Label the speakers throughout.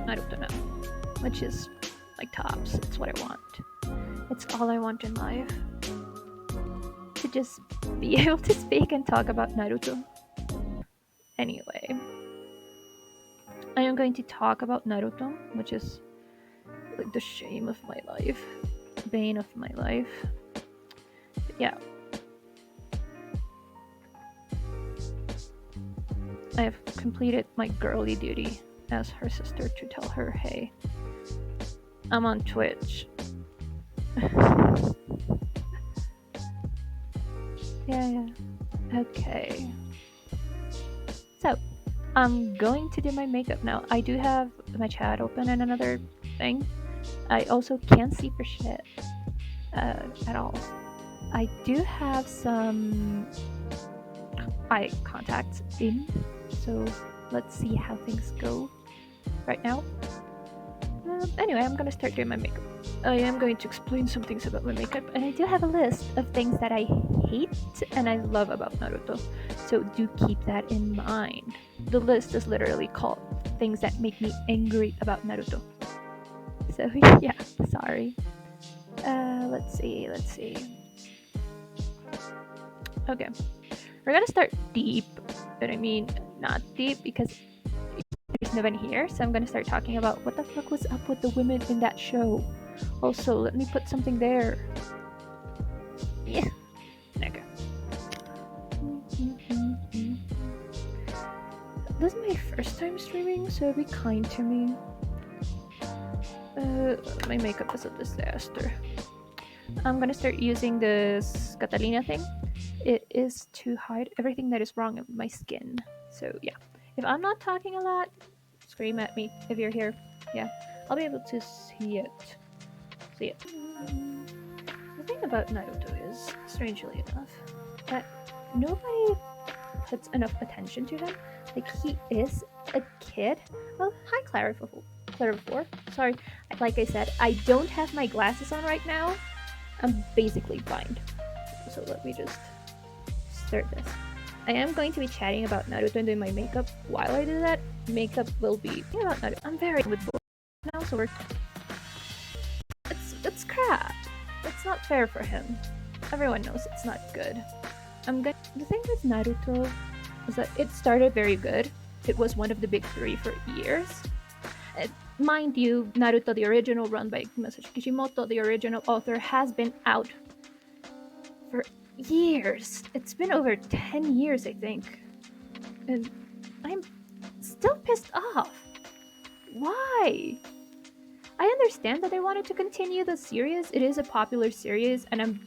Speaker 1: Naruto now, which is like tops. It's what I want. It's all I want in life. To just be able to speak and talk about Naruto. Anyway, I am going to talk about Naruto, which is like the shame of my life, bane of my life. But yeah, I have completed my girly duty as her sister to tell her, hey, I'm on Twitch. Yeah. Okay. So, I'm going to do my makeup now. I do have my chat open and another thing. I also can't see for shit at all. I do have some eye contacts in, so let's see how things go right now. Anyway, I'm gonna start doing my makeup. I am going to explain some things about my makeup, and I do have a list of things that I hate and I love about Naruto, so do keep that in mind. The list is literally called things that make me angry about Naruto. So yeah, sorry. Let's see. Okay, we're gonna start deep, but I mean not deep because there's no one here, so I'm gonna start talking about what the fuck was up with the women in that show. Also, let me put something there. Yeah. Okay. This is my first time streaming, so be kind to me. My makeup is a disaster. I'm gonna start using this Catalina thing. It is to hide everything that is wrong with my skin. So yeah, if I'm not talking a lot, scream at me if you're here. Yeah, I'll be able to see it. The thing about Naruto is, strangely enough, that nobody puts enough attention to him. Like, he is a kid. Oh, hi, Clarifor. Sorry, like I said, I don't have my glasses on right now. I'm basically blind. So let me just start this. I am going to be chatting about Naruto and doing my makeup. While I do that, makeup will be about Naruto. I'm very with both now, so it's crap. It's not fair for him. Everyone knows it's not good. The thing with Naruto is that it started very good. It was one of the big three for years. Mind you, Naruto, the original run by Masashi Kishimoto, the original author, has been out for years. It's been over 10 years, I think. And I'm still pissed off. Why? I understand that they wanted to continue the series. It is a popular series, and I'm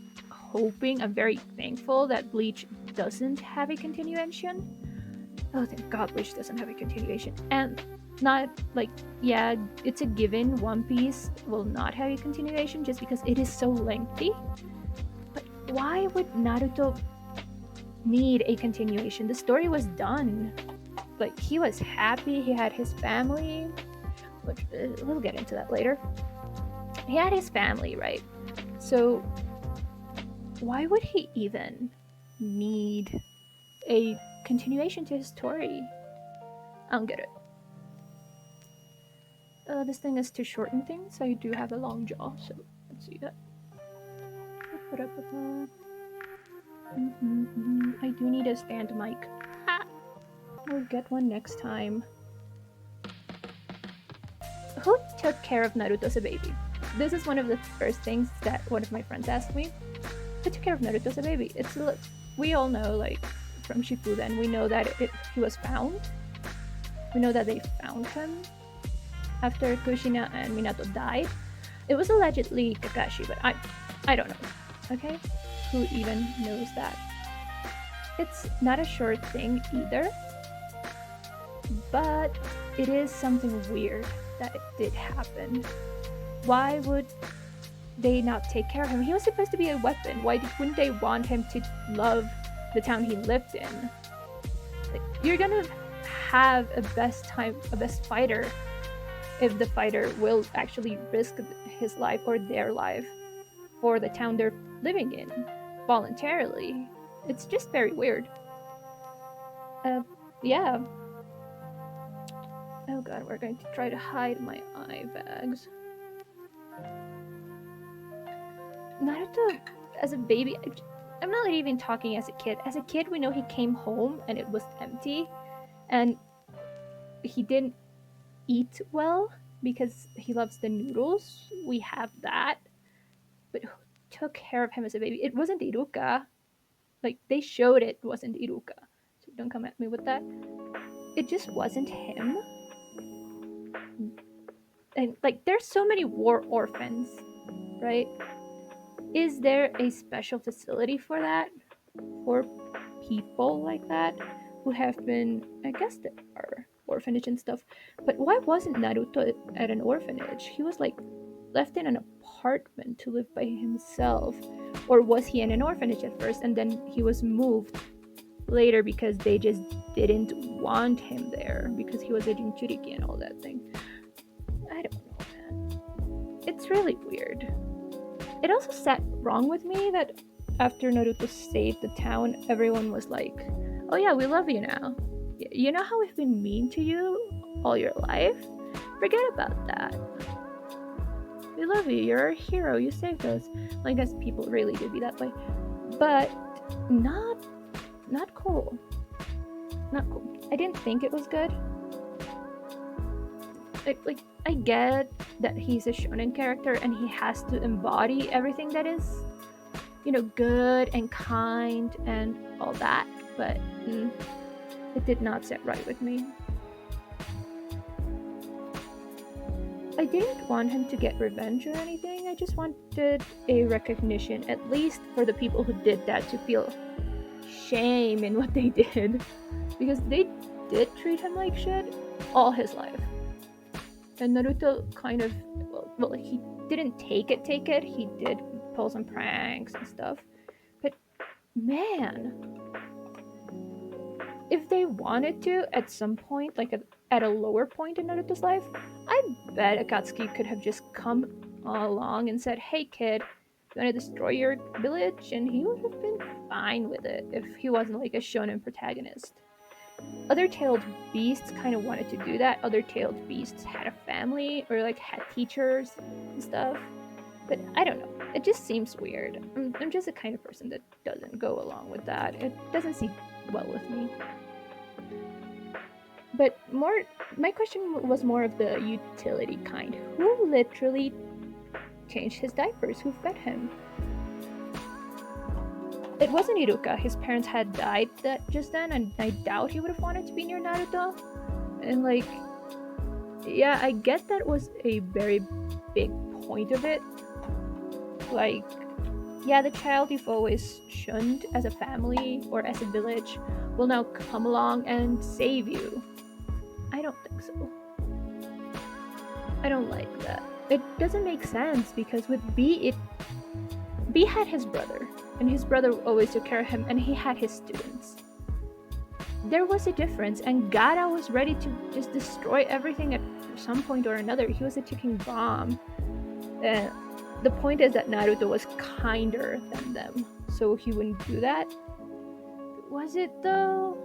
Speaker 1: very thankful that Bleach doesn't have a continuation. Oh, thank God Bleach doesn't have a continuation. And not like, yeah, it's a given One Piece will not have a continuation just because it is so lengthy. But why would Naruto need a continuation? The story was done. Like, he was happy, he had his family, which we'll get into that later. He had his family, right? So why would he even need a continuation to his story? I don't get it. This thing is to shorten things. I do have a long jaw, so let's see that. I do need a stand mic. We'll get one next time. Who took care of Naruto as a baby? This is one of the first things that one of my friends asked me. Who took care of Naruto as a baby? We all know, like, from Shippuden, we know that he was found. We know that they found him after Kushina and Minato died. It was allegedly Kakashi, but I don't know. Okay? Who even knows that? It's not a sure thing either, but it is something weird that it did happen. Why would they not take care of him? He was supposed to be a weapon. Why wouldn't they want him to love the town he lived in? Like, you're gonna have a best fighter if the fighter will actually risk his life or their life for the town they're living in voluntarily. It's just very weird. Yeah. Oh god, we're going to try to hide my eye bags. Naruto, as a baby, I'm not even talking as a kid. As a kid, we know he came home and it was empty, and he didn't eat well because he loves the noodles. We have that. But who took care of him as a baby? It wasn't Iruka. Like, they showed it wasn't Iruka. So don't come at me with that. It just wasn't him. And, like, there's so many war orphans, right? Is there a special facility for that? For people like that? Who have been, I guess there are orphanage and stuff. But why wasn't Naruto at an orphanage? He was, like, left in an apartment to live by himself. Or was he in an orphanage at first and then he was moved later because they just didn't want him there because he was a Jinchuriki and all that thing? I don't know, man. It's really weird. It also sat wrong with me that after Naruto saved the town, everyone was like, oh yeah, we love you now. You know how we've been mean to you all your life? Forget about that. We love you. You're a hero. You saved us. Well, I guess people really do be that way, but not cool. Not cool. I didn't think it was good. Like I get that he's a shonen character and he has to embody everything that is, good and kind and all that, but it did not sit right with me. I didn't want him to get revenge or anything. I just wanted a recognition, at least for the people who did that, to feel shame in what they did. Because they did treat him like shit all his life. And Naruto kind of, well, he didn't take it. He did pull some pranks and stuff. But man, if they wanted to, at some point, like at a lower point in Naruto's life, I bet Akatsuki could have just come along and said, hey kid, you want to destroy your village? And he would have been fine with it if he wasn't like a shonen protagonist. Other tailed beasts kind of wanted to do that. Other tailed beasts had a family or like had teachers and stuff. But I don't know. It just seems weird. I'm just the kind of person that doesn't go along with that. It doesn't sit well with me. But my question was more of the utility kind. Who literally changed his diapers? Who fed him? It wasn't Iruka. His parents had died just then, and I doubt he would have wanted to be near Naruto. And like, yeah, I get that was a very big point of it. Like, yeah, the child you've always shunned as a family or as a village will now come along and save you. I don't think so. I don't like that. It doesn't make sense because with B had his brother, and his brother always took care of him, and he had his students. There was a difference, and Gaara was ready to just destroy everything at some point or another. He was a ticking bomb. The point is that Naruto was kinder than them, so he wouldn't do that. Was it though?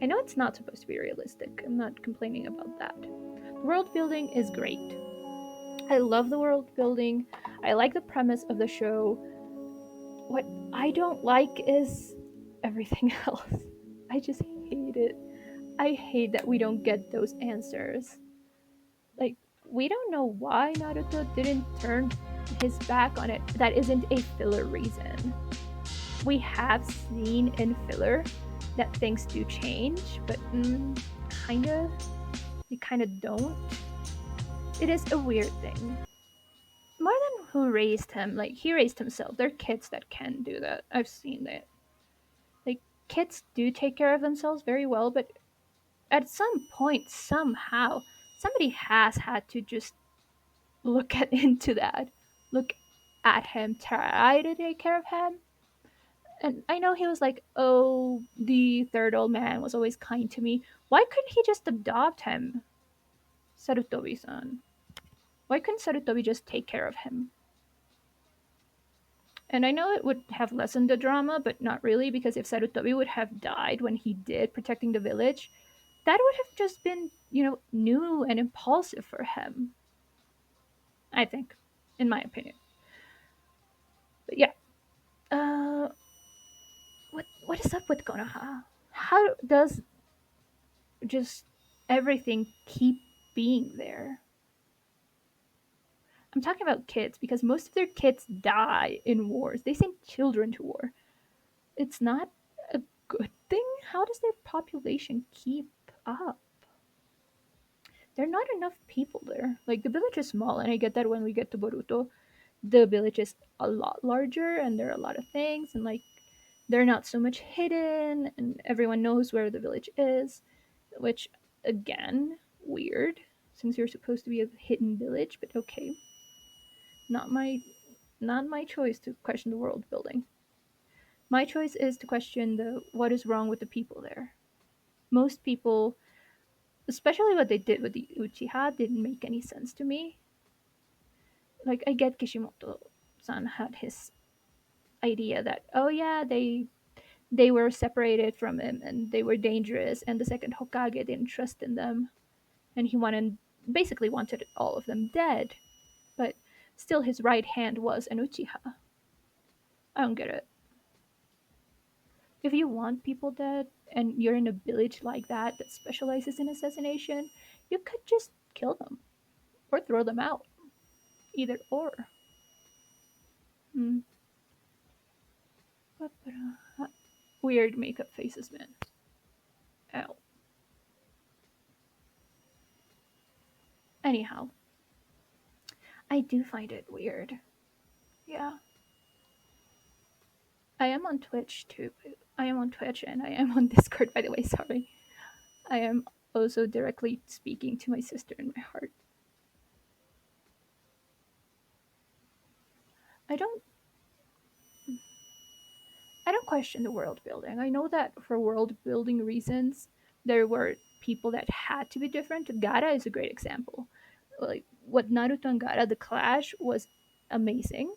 Speaker 1: I know it's not supposed to be realistic. I'm not complaining about that. The world building is great. I love the world building. I like the premise of the show. What I don't like is everything else. I just hate it. I hate that we don't get those answers. Like, we don't know why Naruto didn't turn his back on it. That isn't a filler reason. We have seen in filler that things do change, but kind of. They kind of don't. It is a weird thing. More than who raised him, like, he raised himself. There are kids that can do that. I've seen that. Like, kids do take care of themselves very well, but at some point, somehow, somebody has had to just look into that. Look at him, try to take care of him. And I know he was like, oh, the third old man was always kind to me. Why couldn't he just adopt him? Sarutobi-san. Why couldn't Sarutobi just take care of him? And I know it would have lessened the drama, but not really, because if Sarutobi would have died when he did, protecting the village, That would have just been, new and impulsive for him, I think, in my opinion. But yeah, uh, what is up with Konoha? How does just everything keep being there? I'm talking about kids because most of their kids die in wars. They send children to war. It's not a good thing. How does their population keep up? There are not enough people there. Like the village is small, and I get that when we get to Boruto, the village is a lot larger, and there are a lot of things, and like they're not so much hidden, and everyone knows where the village is, which again, weird, since you're supposed to be a hidden village. But okay, not my not my choice to question the world building. My choice is to question the what is wrong with the people there. Most people, especially what they did with the Uchiha, didn't make any sense to me. Like I get Kishimoto-san had his idea that oh yeah they were separated from him and they were dangerous and the second Hokage didn't trust in them and he wanted all of them dead, but still his right hand was an Uchiha. I don't get it. If you want people dead and you're in a village like that specializes in assassination, you could just kill them or throw them out. Either or. Hmm. Weird makeup faces, man. Ow. Anyhow, I do find it weird. Yeah. I am on Twitch too. I am on Twitch and I am on Discord, by the way, sorry. I am also directly speaking to my sister in my heart. I don't I don't question the world building. I know that for world building reasons, there were people that had to be different. Gara is a great example. Like what Naruto and Gara, the clash was amazing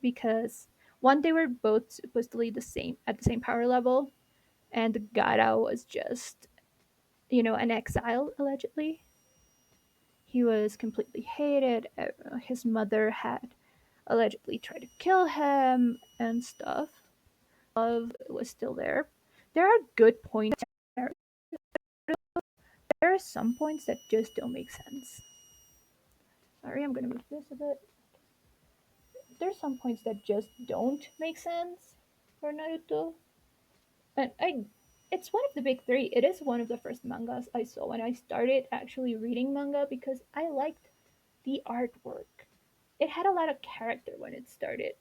Speaker 1: because one, they were both supposedly the same at the same power level, and Gara was just an exile allegedly. He was completely hated. His mother had allegedly tried to kill him and stuff. Love was still there. There are good points there. There are some points that just don't make sense. Sorry, I'm gonna move this a bit. There's some points that just don't make sense for Naruto. And it's one of the big three. It is one of the first mangas I saw when I started actually reading manga because I liked the artwork. It had a lot of character when it started,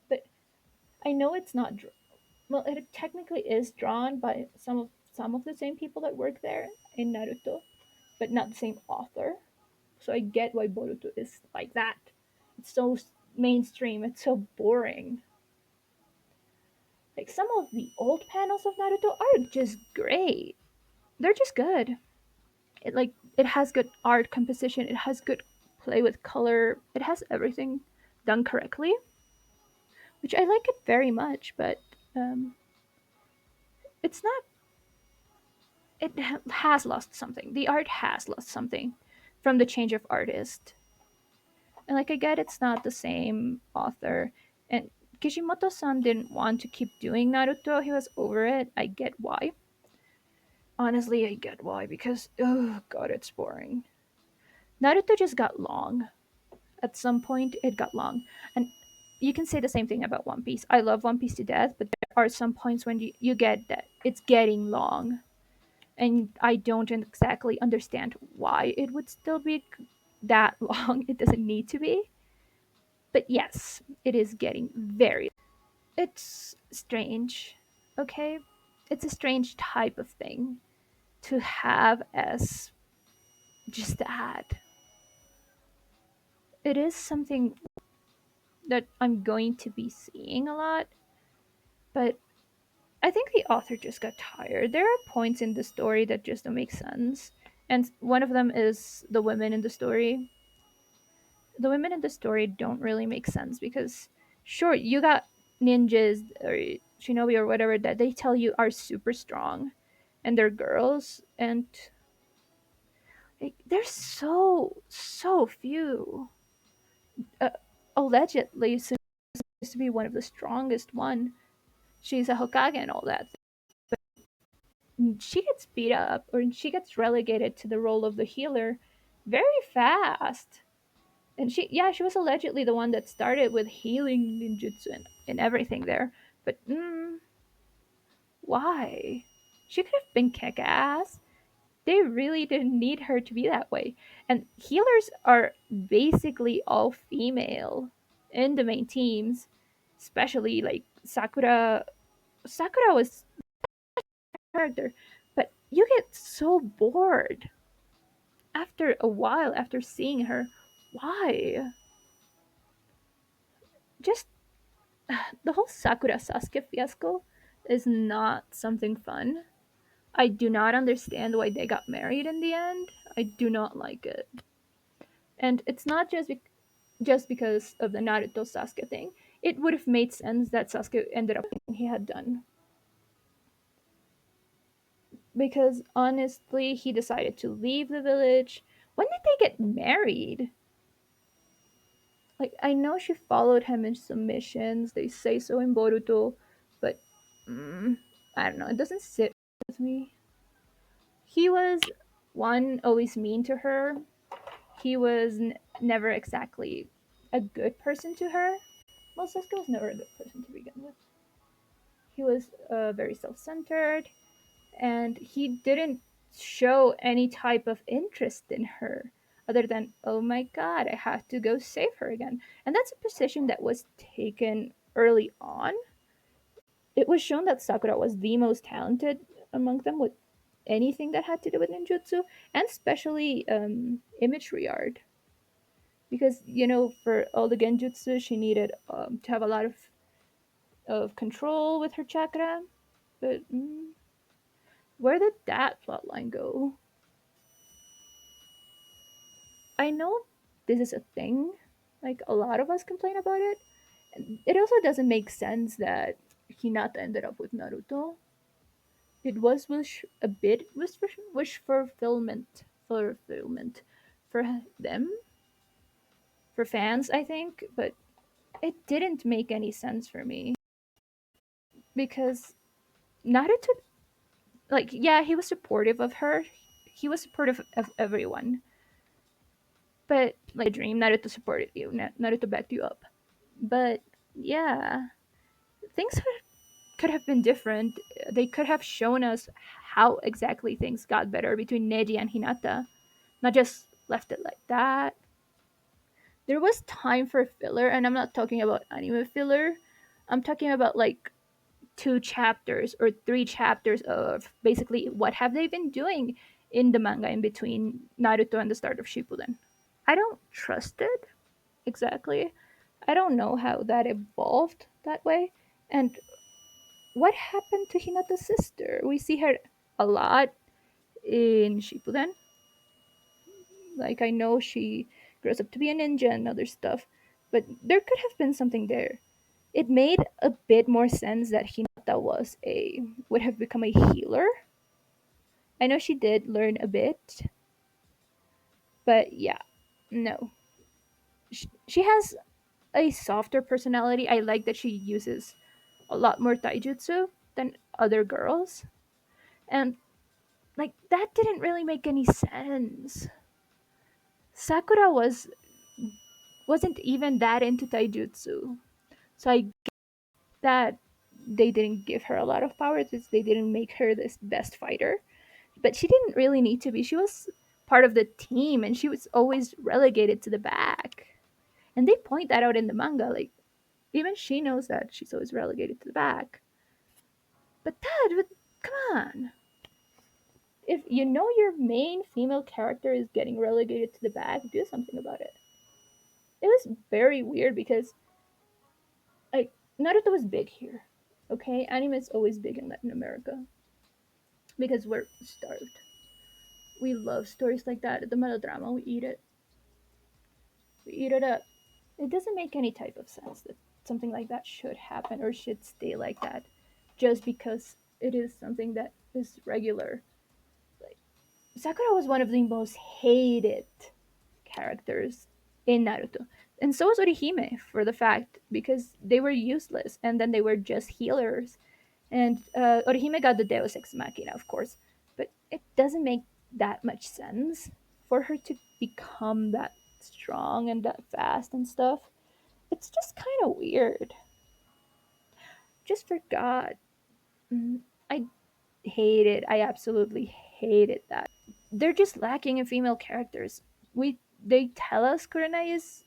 Speaker 1: but I know it's not. Well, it technically is drawn by some of the same people that work there in Naruto, but not the same author. So I get why Boruto is like that. It's so mainstream. It's so boring. Like some of the old panels of Naruto are just great. They're just good. It has good art composition. It has good play with color. It has everything done correctly, which I like it very much. But it's not. It has lost something. The art has lost something from the change of artist. And like I get it's not the same author. And Kishimoto-san didn't want to keep doing Naruto. He was over it. I get why. Honestly, I get why because oh god, it's boring. Naruto just got long. At some point, it got long, and you can say the same thing about One Piece. I love One Piece to death, but there are some points when you get that it's getting long, and I don't exactly understand why it would still be that long. It doesn't need to be, but yes, it is getting very. It's strange, okay? It's a strange type of thing to have as just that. It is something that I'm going to be seeing a lot, but I think the author just got tired. There are points in the story that just don't make sense, and one of them is the women in the story. The women in the story don't really make sense because, sure, you got ninjas or shinobi or whatever that they tell you are super strong, and they're girls, and Like, there's so few. Uh, Allegedly, supposed to be one of the strongest one. She's a Hokage and all that. She gets beat up, or she gets relegated to the role of the healer very fast. And she was allegedly the one that started with healing ninjutsu and everything there. But why? She could have been kick ass. They really didn't need her to be that way. And healers are basically all female in the main teams, especially like Sakura. Sakura was a character, but you get so bored after a while after seeing her. Why? Just the whole Sakura Sasuke fiasco is not something fun. I do not understand why they got married in the end. I do not like it. And it's not just because of the Naruto Sasuke thing. It would have made sense that Sasuke ended up he had done. Because honestly, he decided to leave the village. When did they get married? Like, I know she followed him in some missions. They say so in Boruto, but I don't know. It doesn't sit with me. He was one always mean to her. He was never exactly a good person to her. Well, Sasuke was never a good person to begin with. He was very self-centered, and he didn't show any type of interest in her other than, oh my god, I have to go save her again. And that's a position that was taken early on. It was shown that Sakura was the most talented among them with anything that had to do with ninjutsu, and especially imagery art. Because, for all the genjutsu, she needed to have a lot of control with her chakra. But where did that plotline go? I know this is a thing. Like, a lot of us complain about it. It also doesn't make sense that Hinata ended up with Naruto. It was a bit wish fulfillment for them, for fans, I think, but it didn't make any sense for me because Naruto, like, yeah, he was supportive of her. He was supportive of everyone, but like a dream, Naruto supported you. Naruto backed you up. But yeah, things could have been different. They could have shown us how exactly things got better between Neji and Hinata, not just left it like that. There was time for filler, and I'm not talking about anime filler. I'm talking about like 2 chapters or 3 chapters of basically what have they been doing in the manga in between Naruto and the start of Shippuden. I don't trust it exactly. I don't know how that evolved that way. And what happened to Hinata's sister? We see her a lot in Shippuden. Like, I know she grows up to be a ninja and other stuff, but there could have been something there. It made a bit more sense that Hinata would have become a healer. I know she did learn a bit, but yeah, no. She has a softer personality. I like that she uses a lot more taijutsu than other girls. And like, that didn't really make any sense. Sakura wasn't even that into taijutsu. So I get that they didn't give her a lot of powers. They didn't make her this best fighter. But she didn't really need to be. She was part of the team and she was always relegated to the back. And they point that out in the manga. Like, even she knows that she's always relegated to the back. But come on. If you know your main female character is getting relegated to the back, do something about it. It was very weird because, like, Naruto was big here. Okay, anime is always big in Latin America because we're starved. We love stories like that. The melodrama, we eat it. We eat it up. It doesn't make any type of sense that something like that should happen or should stay like that just because it is something that is regular. Like, Sakura was one of the most hated characters in Naruto. And so was Orihime, for the fact, because they were useless and then they were just healers. And Orihime got the Deus Ex Machina, of course, but it doesn't make that much sense for her to become that strong and that fast and stuff. It's just kind of weird. Just forgot. I hate it. I absolutely hated that. They're just lacking in female characters. They tell us Kurenai is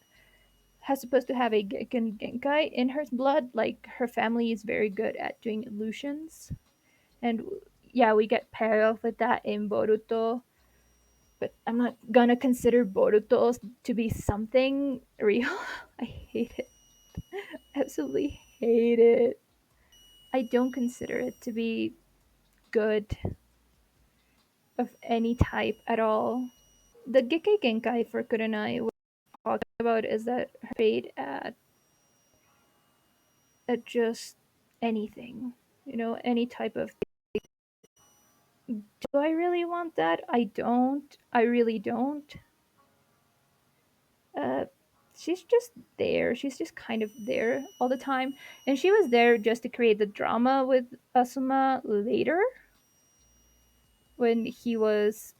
Speaker 1: has supposed to have a Gekken Genkai in her blood. Like her family is very good at doing illusions, and yeah, we get paired off with that in Boruto. But I'm not gonna consider Boruto to be something real. I hate it. Absolutely hate it. I don't consider it to be good of any type at all. The Gekkei Genkai for Kurenai we're talking about is that her fate at just anything, any type of. Do I really want that? I don't. I really don't. Uh, she's just there. She's just kind of there all the time, and she was there just to create the drama with Asuma later when he was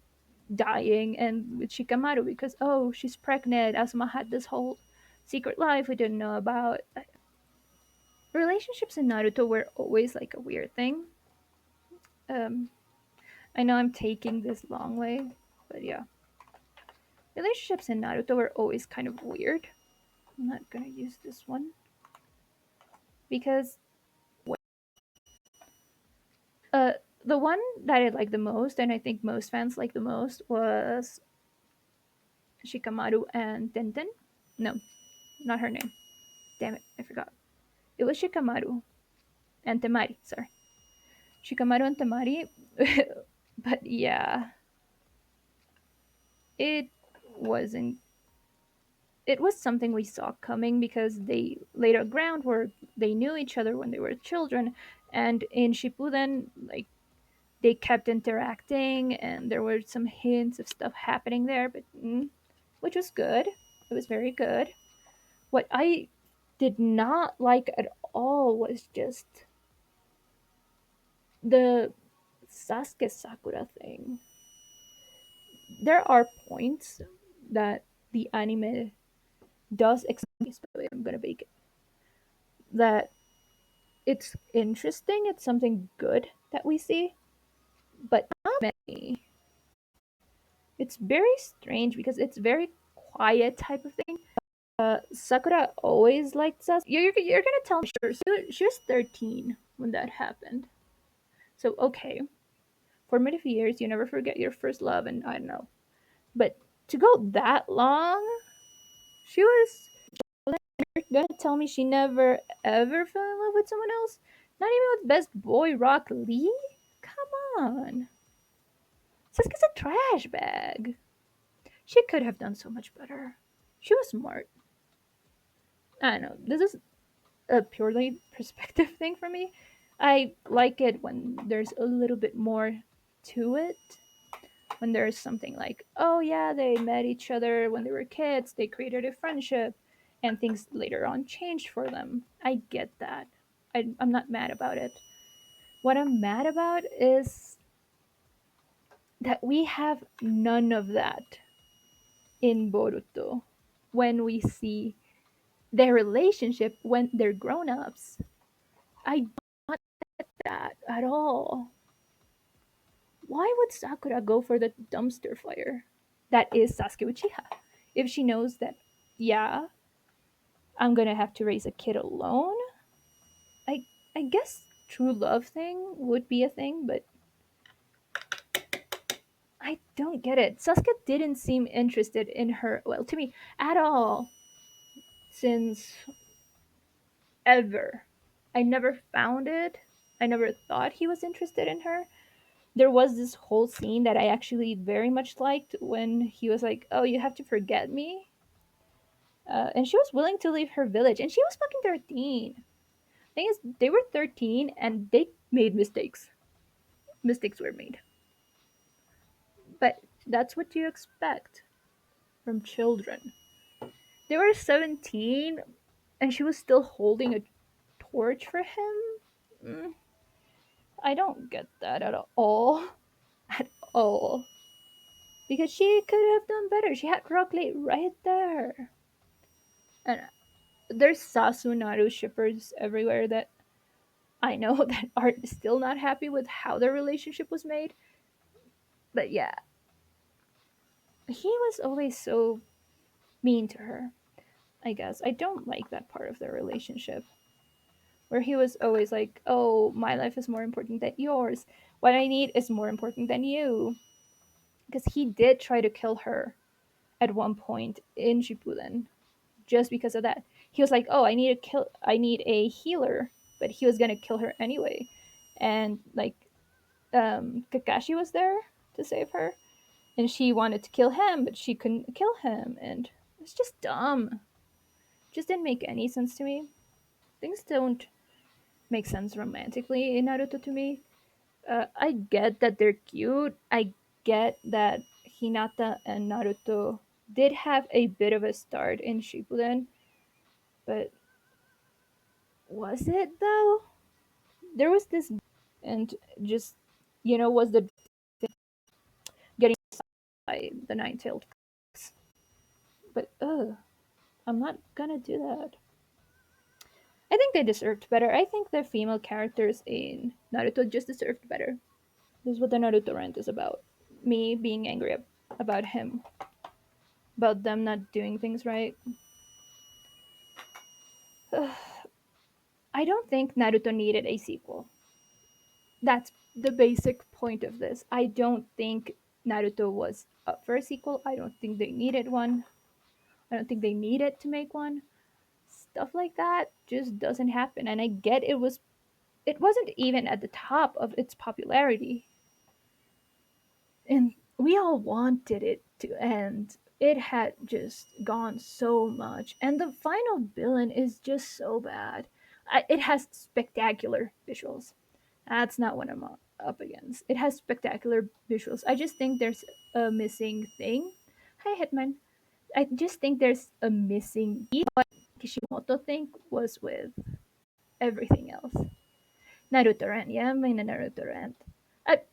Speaker 1: dying and with Shikamaru because oh she's pregnant. Asuma had this whole secret life we didn't know about. Relationships in Naruto were always like a weird thing. Um, I know I'm taking this long way, but yeah, relationships in Naruto were always kind of weird. I'm not gonna use this one because uh, the one that I liked the most, and I think most fans liked the most, was Shikamaru and Tenten. No, not her name. Damn it, I forgot. It was Shikamaru and Temari. Sorry, Shikamaru and Temari. But yeah, it wasn't. It was something we saw coming because they laid a groundwork. They knew each other when they were children, and in Shippuden, like they kept interacting, and there were some hints of stuff happening there, but which was good. It was very good. What I did not like at all was just the Sasuke Sakura thing. There are points that the anime does especially I'm gonna bake it that it's interesting, it's something good that we see, but not many. It's very strange because it's very quiet type of thing. Sakura always liked Sasuke. You're gonna tell me sure. She was 13 when that happened. So okay, formative years, you never forget your first love, and I don't know. But to go that long, she was. You're gonna tell me she never ever fell in love with someone else? Not even with best boy Rock Lee? Come on. Sasuke's a trash bag. She could have done so much better. She was smart. I don't know. This is a purely perspective thing for me. I like it when there's a little bit more to it. When there's something like, oh yeah, they met each other when they were kids, they created a friendship, and things later on changed for them. I get that. I'm not mad about it. What I'm mad about is that we have none of that in Boruto when we see their relationship when they're grown ups. I don't get that at all. Why would Sakura go for the dumpster fire that is Sasuke Uchiha if she knows that, yeah, I'm gonna have to raise a kid alone? I I guess true love thing would be a thing, but I don't get it. Sasuke didn't seem interested in her, well, to me, at all since ever. I never found it. I never thought he was interested in her. There was this whole scene that I actually very much liked when he was like, "Oh, you have to forget me," and she was willing to leave her village, and she was fucking 13. Thing is, they were 13 and they made mistakes. Mistakes were made, but That's what you expect from children. They were 17 and she was still holding a torch for him? Mm, I don't get that at all. At all. Because she could have done better. She had Rock Lee right there. And there's Sasunaru shippers everywhere that I know that are still not happy with how their relationship was made. But yeah, he was always so mean to her, I guess. I don't like that part of their relationship. Where he was always like, oh, my life is more important than yours. What I need is more important than you. Because he did try to kill her at one point in Shippuden just because of that. He was like, "Oh, I need a healer," but he was gonna kill her anyway, and like Kakashi was there to save her, and she wanted to kill him, but she couldn't kill him, and it's just dumb. Just didn't make any sense to me. Things don't make sense romantically in Naruto to me. I get that they're cute. I get that Hinata and Naruto did have a bit of a start in Shippuden, but was it though? There was this and just was the getting by the nine-tailed fox. But I'm not gonna do that. I think they deserved better. I think the female characters in Naruto just deserved better. This is what the Naruto rant is about. Me being angry about him, about them not doing things right. I don't think Naruto needed a sequel. That's the basic point of this. I don't think Naruto was up for a sequel. I don't think they needed one. I don't think they needed to make one. Stuff like that just doesn't happen. And I get it wasn't even at the top of its popularity. And we all wanted it to end. It had just gone so much. And the final villain is just so bad. It has spectacular visuals. That's not what I'm up against. It has spectacular visuals. I just think there's a missing thing. Hi, Hitman. I just think there's a missing piece. What Kishimoto think was with everything else. Naruto Rant. Yeah, I'm in a Naruto Rant.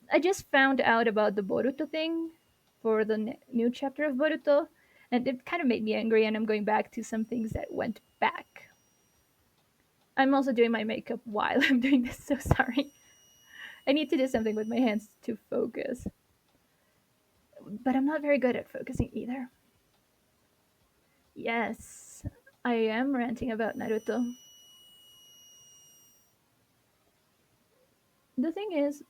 Speaker 1: I just found out about the Boruto thing for the new chapter of Boruto, and it kind of made me angry, and I'm going back to some things that went back. I'm also doing my makeup while I'm doing this, so sorry. I need to do something with my hands to focus. But I'm not very good at focusing either. Yes, I am ranting about Naruto. The thing is,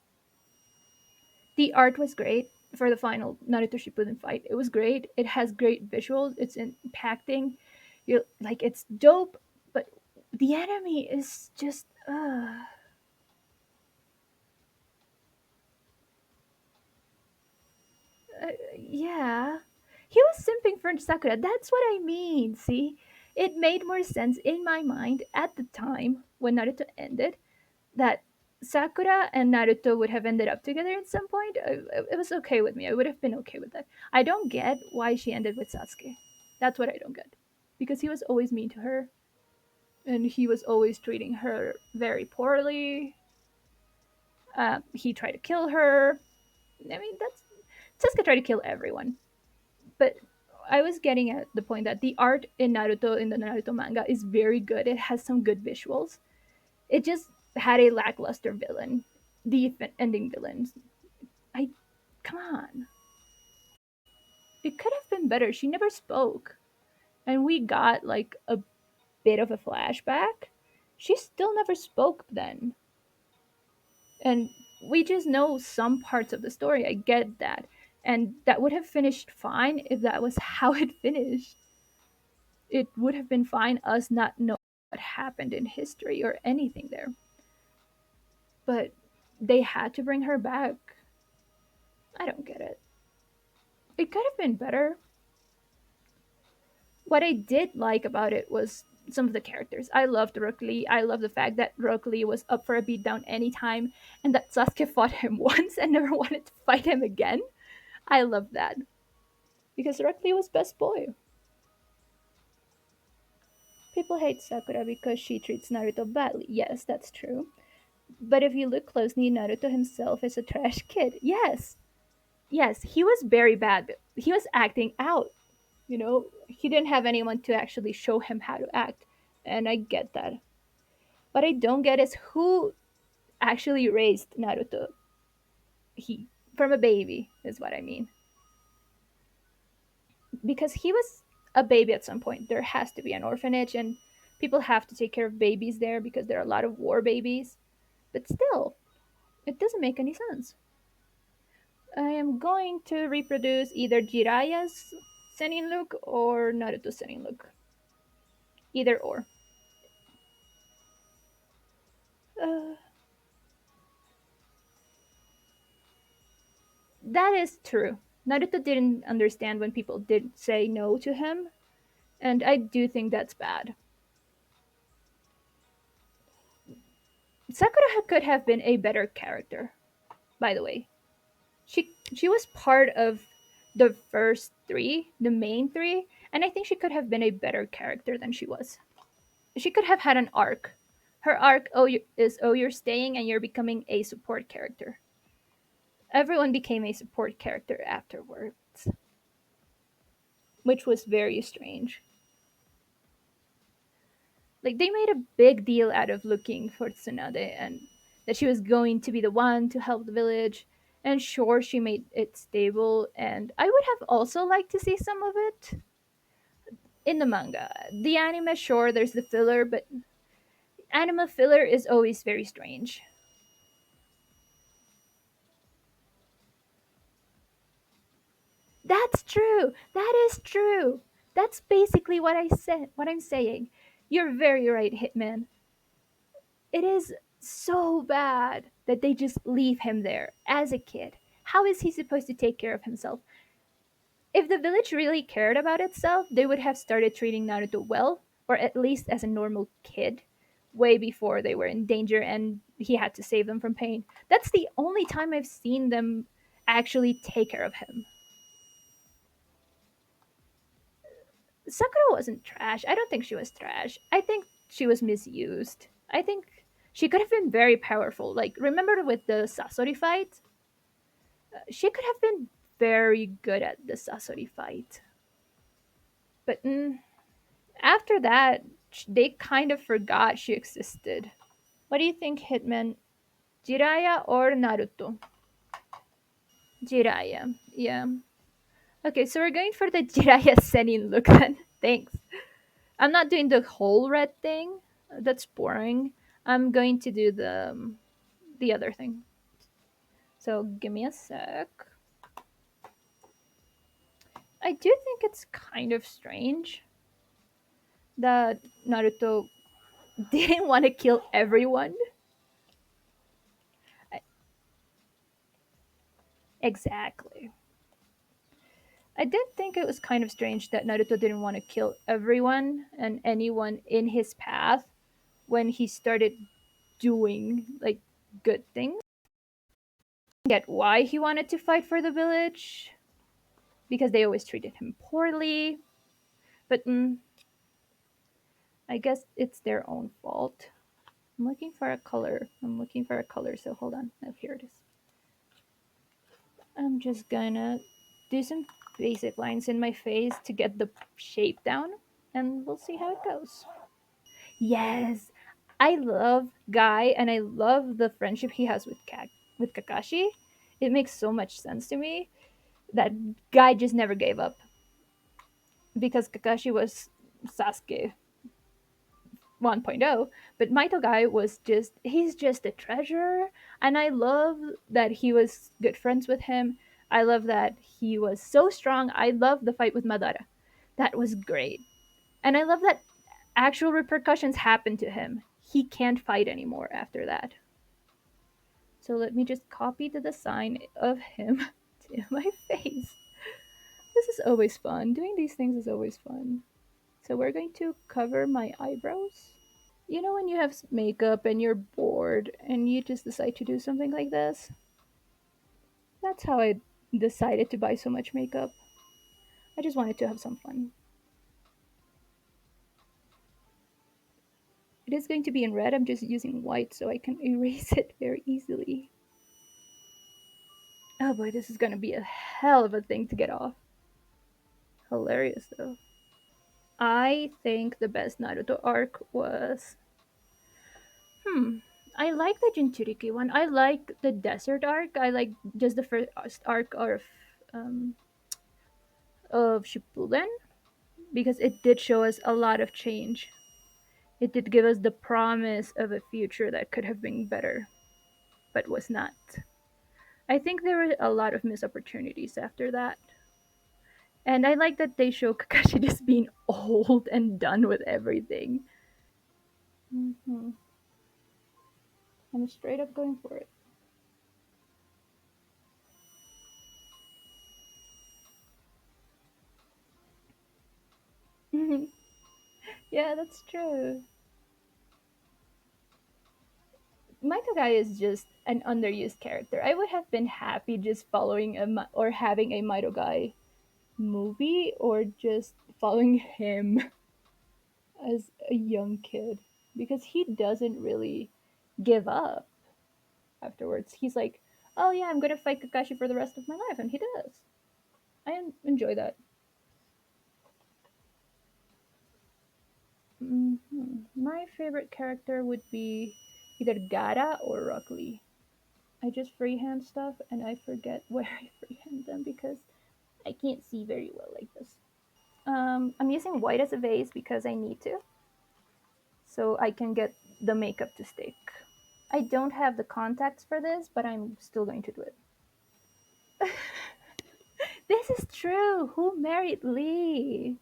Speaker 1: the art was great for the final Naruto Shippuden fight. It was great. It has great visuals. It's impacting. You like it's dope, but the enemy is just yeah. He was simping for Sakura. That's what I mean. See, it made more sense in my mind at the time when Naruto ended that Sakura and Naruto would have ended up together at some point. It was okay with me. I would have been okay with that. I don't get why she ended with Sasuke. That's what I don't get. Because he was always mean to her, and he was always treating her very poorly. He tried to kill her. I mean, that's Sasuke tried to kill everyone. But I was getting at the point that the art in Naruto in the Naruto manga is very good. It has some good visuals. It just had a lackluster villain. The ending villains. I come on. It could have been better. She never spoke. And we got like a bit of a flashback. She still never spoke then. And we just know some parts of the story. I get that. And that would have finished fine if that was how it finished. It would have been fine us not knowing what happened in history or anything there. But they had to bring her back. I don't get it. It could have been better. What I did like about it was some of the characters. I loved Rook Lee. I love the fact that Rook Lee was up for a beatdown anytime and that Sasuke fought him once and never wanted to fight him again. I love that because Rock Lee was best boy. People hate Sakura because she treats Naruto badly. Yes, that's true. But if you look closely, Naruto himself is a trash kid. Yes, yes, he was very bad. He was acting out. He didn't have anyone to actually show him how to act, and I get that. What I don't get is who actually raised Naruto. He from a baby is what I mean, because he was a baby at some point. There has to be an orphanage, and people have to take care of babies there because there are a lot of war babies. But still, it doesn't make any sense. I am going to reproduce either Jiraya's Senin look or Naruto's Senin look. Either or. Uh, that is true. Naruto didn't understand when people did say no to him, and I do think that's bad. Sakura could have been a better character, by the way. She was part of the first three, the main three, and I think she could have been a better character than she was. She could have had an arc. Her arc is you're staying and you're becoming a support character. Everyone became a support character afterwards, which was very strange. Like they made a big deal out of looking for Tsunade and that she was going to be the one to help the village. And sure, she made it stable, and I would have also liked to see some of it in the manga. The anime, sure, there's the filler, but anime filler is always very strange. That's true. That is true. That's basically what I said. What I'm saying. You're very right, Hitman. It is so bad that they just leave him there as a kid. How is he supposed to take care of himself? If the village really cared about itself, they would have started treating Naruto well, or at least as a normal kid, way before they were in danger and he had to save them from pain. That's the only time I've seen them actually take care of him. Sakura wasn't trash. I don't think she was trash. I think she was misused. I think she could have been very powerful. Like, remember with the Sasori fight? She could have been very good at the Sasori fight. But after that, they kind of forgot she existed. What do you think, Hitman? Jiraiya or Naruto? Jiraiya. Yeah. Okay, so we're going for the Jiraiya Senin look then. Thanks. I'm not doing the whole red thing. That's boring. I'm going to do the other thing. So give me a sec. I do think it's kind of strange that Naruto didn't want to kill everyone. I- Exactly. I did think it was kind of strange that Naruto didn't want to kill everyone and anyone in his path when he started doing like good things. Get why he wanted to fight for the village because they always treated him poorly, but I guess it's their own fault. I'm looking for a color. So hold on. Oh, here it is. I'm just gonna do some basic lines in my face to get the shape down, and we'll see how it goes. Yes, I love Guy, and I love the friendship he has with with Kakashi. It makes so much sense to me that Guy just never gave up because Kakashi was Sasuke 1.0, but Maito Guy was he's just a treasure, and I love that he was good friends with him. I love that he was so strong. I love the fight with Madara. That was great. And I love that actual repercussions happened to him. He can't fight anymore after that. So let me just copy the design of him to my face. This is always fun. Doing these things is always fun. So we're going to cover my eyebrows. You know when you have makeup and you're bored and you just decide to do something like this? That's how I decided to buy so much makeup. I just wanted to have some fun. It is going to be in red. I'm just using white so I can erase it very easily. Oh boy, this is gonna be a hell of a thing to get off. Hilarious though. I think the best Naruto arc was. Hmm. I like the Jinchuriki one. I like the desert arc. I like just the first arc um, of Shippuden because it did show us a lot of change. It did give us the promise of a future that could have been better, but was not. I think there were a lot of missed opportunities after that. And I like that they show Kakashi just being old and done with everything. Hmm. I'm straight up going for it. Yeah, that's true. Michael Guy is just an underused character. I would have been happy just following or having a Michael Guy movie or just following him as a young kid because he doesn't really give up afterwards. He's like, "Oh yeah, I'm gonna fight Kakashi for the rest of my life," and he does. I enjoy that. My favorite character would be either Gara or Rock Lee. I just freehand stuff and I forget where I freehand them because I can't see very well like this. I'm using white as a base because I need to, so I can get the makeup to stick. I don't have the contacts for this, but I'm still going to do it. This is true. Who married Lee?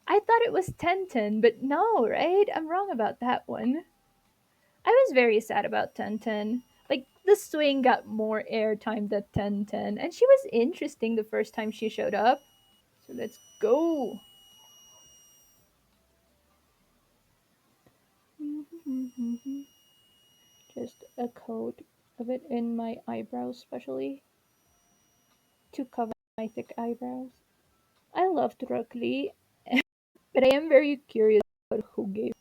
Speaker 1: I thought it was Tenten, but no, right? I'm wrong about that one. I was very sad about Tenten. Like, the swing got more airtime than Tenten, and she was interesting the first time she showed up. So let's go. Just a coat of it in my eyebrows, especially to cover my thick eyebrows. I loved Rock Lee, but I am very curious about who gave.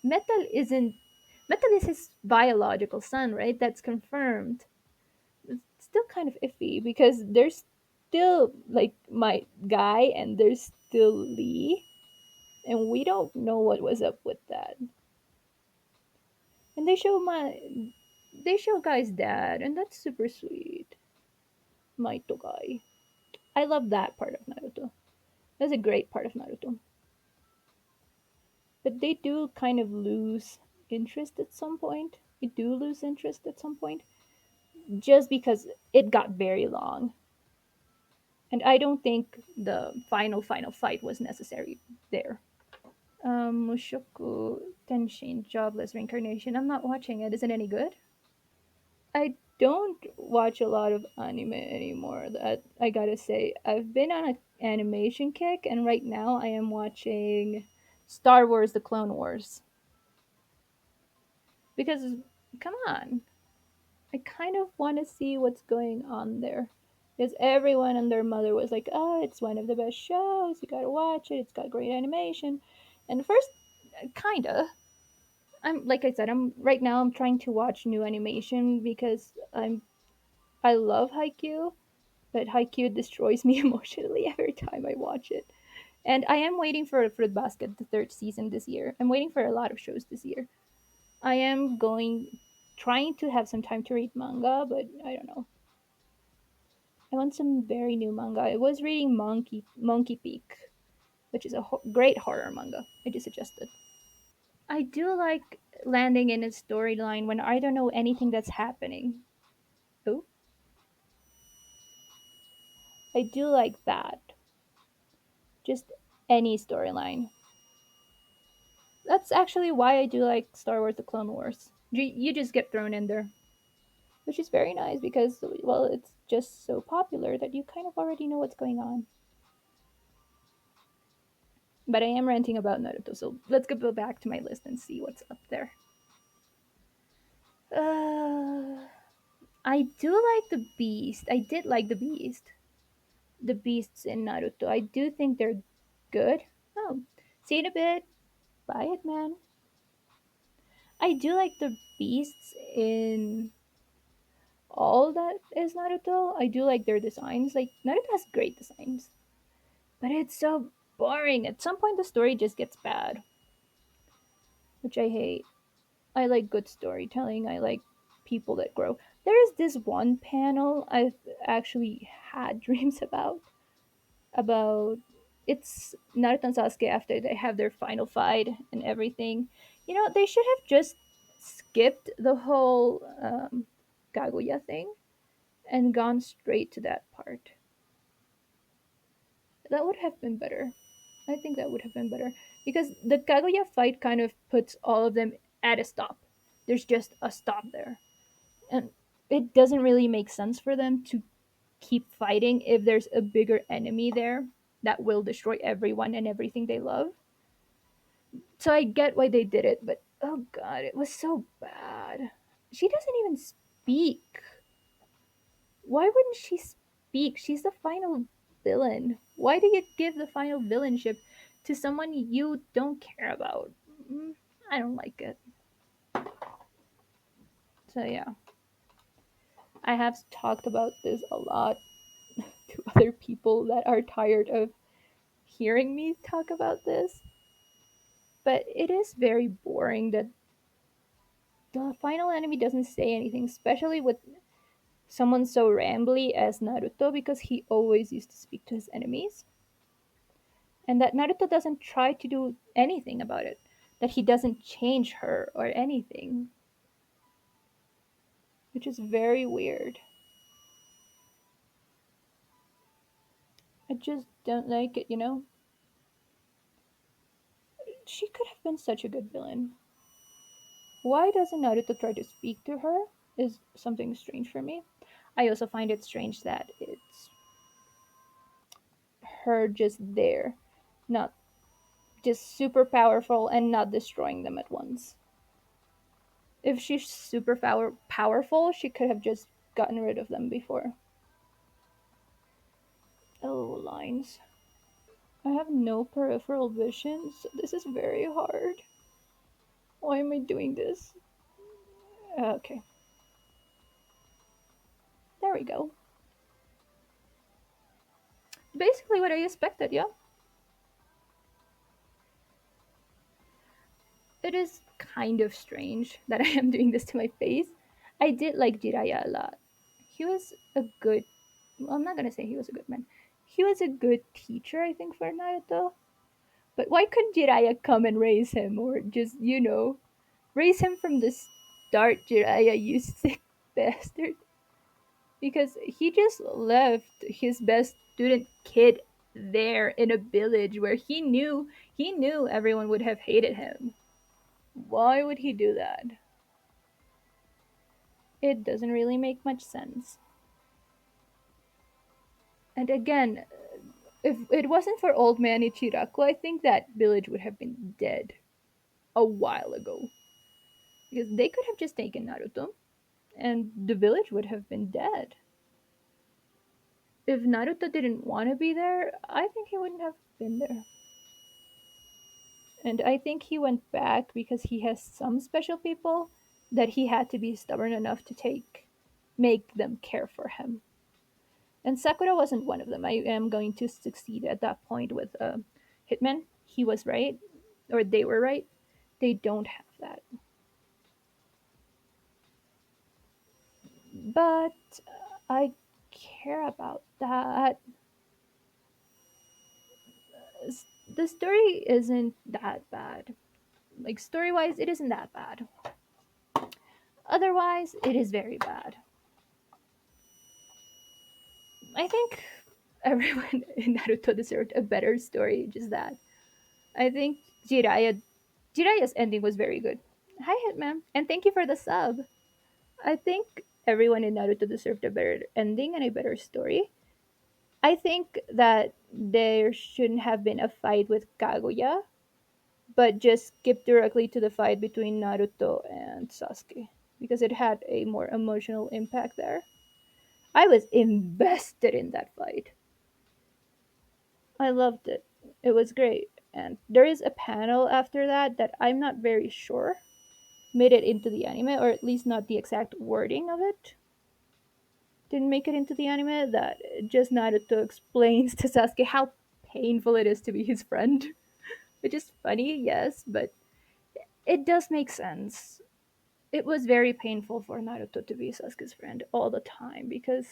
Speaker 1: Metal isn't. Metal is his biological son, right? That's confirmed. It's still kind of iffy because there's still like my guy and there's still Lee, and we don't know what was up with that. And they show guy's dad, and that's super sweet. Maito guy. I love that part of Naruto. That's a great part of Naruto. But they do kind of lose interest at some point. They do lose interest at some point just because it got very long. And I don't think the final fight was necessary there. Mushoku Tenshin Jobless Reincarnation. I'm not watching it. Is it any good? I don't watch a lot of anime anymore. That I gotta say, I've been on an animation kick, and right now I am watching Star Wars: The Clone Wars because, come on, I kind of want to see what's going on there. Because everyone and their mother was like, "Oh, it's one of the best shows. You gotta watch it. It's got great animation." And first, kinda. I'm like I said, I'm right now. I'm trying to watch new animation because I love Haikyuu, but Haikyuu destroys me emotionally every time I watch it. And I am waiting for Fruit Basket, the third season this year. I'm waiting for a lot of shows this year. I am trying to have some time to read manga, but I don't know. I want some very new manga. I was reading Monkey Peak, which is a great horror manga. I just suggested. I do like landing in a storyline when I don't know anything that's happening. Oh, I do like that. Just any storyline. That's actually why I do like Star Wars: The Clone Wars. You just get thrown in there, which is very nice because well, it's just so popular that you kind of already know what's going on. But I am ranting about Naruto, so let's go back to my list and see what's up there. Uh, I do like the beast. I did like the beast. The beasts in Naruto. I do think they're good. Oh, see you in a bit. Bye, Hitman. I do like the beasts in all that is Naruto. I do like their designs. Like, Naruto has great designs. But it's so boring. At some point, the story just gets bad, which I hate. I like good storytelling. I like people that grow. There is this one panel I've actually had dreams about it's Naruto and Sasuke after they have their final fight and everything. You know, they should have just skipped the whole Kaguya thing and gone straight to that part. That would have been better. I think that would have been better because the Kaguya fight kind of puts all of them at a stop. There's just a stop there. And it doesn't really make sense for them to keep fighting if there's a bigger enemy there that will destroy everyone and everything they love. So I get why they did it, but oh god, it was so bad. She doesn't even speak. Why wouldn't she speak? She's the final villain. Why do you give the final villainship to someone you don't care about? Mm, I don't like it. So yeah, I have talked about this a lot to other people that are tired of hearing me talk about this. But it is very boring that the final enemy doesn't say anything, especially with someone so rambly as Naruto, because he always used to speak to his enemies. And that Naruto doesn't try to do anything about it, that he doesn't change her or anything, which is very weird. I just don't like it, you know? She could have been such a good villain. Why doesn't Naruto try to speak to her? Is something strange for me. I also find it strange that it's her just there, not just super powerful and not destroying them at once. If she's super powerful, she could have just gotten rid of them before. Oh, lines. I have no peripheral vision, so this is very hard. Why am I doing this? Okay, there we go. Basically, what I expected, yeah? It is kind of strange that I am doing this to my face. I did like Jiraiya a lot. He was a good. Well, I'm not gonna say he was a good man. He was a good teacher, I think, for Naruto. But why couldn't Jiraiya come and raise him, or just raise him from the start? Jiraiya, you sick bastard, because he just left his best student kid there in a village where he knew everyone would have hated him. Why would he do that? It doesn't really make much sense. And again, if it wasn't for old man Ichiraku, I think that village would have been dead a while ago. Because they could have just taken Naruto, and the village would have been dead. If Naruto didn't want to be there, I think he wouldn't have been there. And I think he went back because he has some special people that he had to be stubborn enough to make them care for him. And Sakura wasn't one of them. I am going to succeed at that point with Hitman. He was right, or they were right. They don't have that. But I care about that. The story isn't that bad. Like, story wise, it isn't that bad. Otherwise, it is very bad. I think everyone in Naruto deserved a better story, just that. I think Jiraiya's ending was very good. Hi, Hitman, and thank you for the sub. I think everyone in Naruto deserved a better ending and a better story. I think that there shouldn't have been a fight with Kaguya, but just skip directly to the fight between Naruto and Sasuke. because it had a more emotional impact there. I was invested in that fight. I loved it. It was great. And there is a panel after that that I'm not very sure made it into the anime, or at least not the exact wording of it. Didn't make it into the anime. That just Naruto explains to Sasuke how painful it is to be his friend, which is funny, yes, but it does make sense. It was very painful for Naruto to be Sasuke's friend all the time because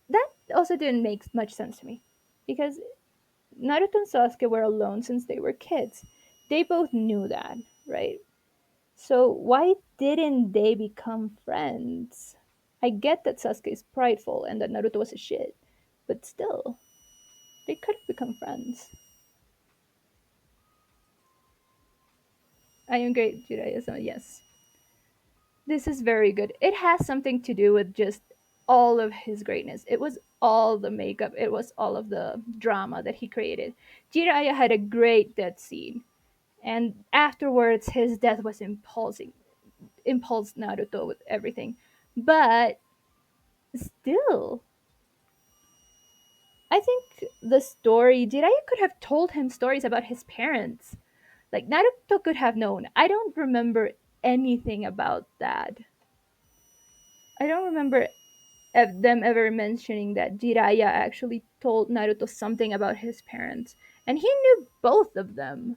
Speaker 1: that also didn't make much sense to me. Because Naruto and Sasuke were alone since they were kids. They both knew that, right? So why didn't they become friends? I get that Sasuke is prideful and that Naruto was a shit, but still, they could have become friends. I am great, Jiraiya. Yes, this is very good. It has something to do with just all of his greatness. It was all the makeup. It was all of the drama that he created. Jiraiya had a great death scene, and afterwards, his death was impulsed Naruto with everything. But still, I think the story Jiraiya could have told him stories about his parents. Like Naruto could have known. I don't remember anything about that. I don't remember them ever mentioning that Jiraiya actually told Naruto something about his parents, and he knew both of them.